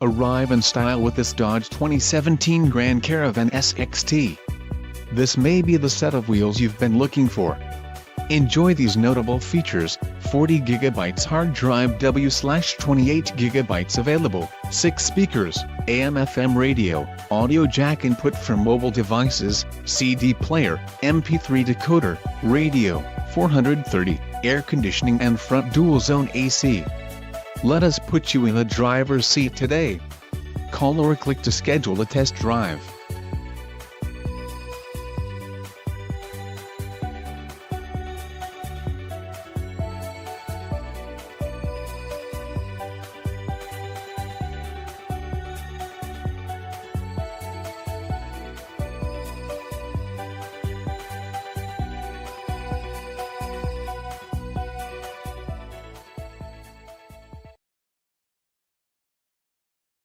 Arrive in style with this Dodge 2017 Grand Caravan SXT. This may be the set of wheels you've been looking for. Enjoy these notable features: 40 GB hard drive W/28 GB available, 6 speakers, AM/FM radio, audio jack input for mobile devices, CD player, MP3 decoder, radio, 430, air conditioning and front dual zone AC. Let us put you in the driver's seat today. Call or click to schedule a test drive.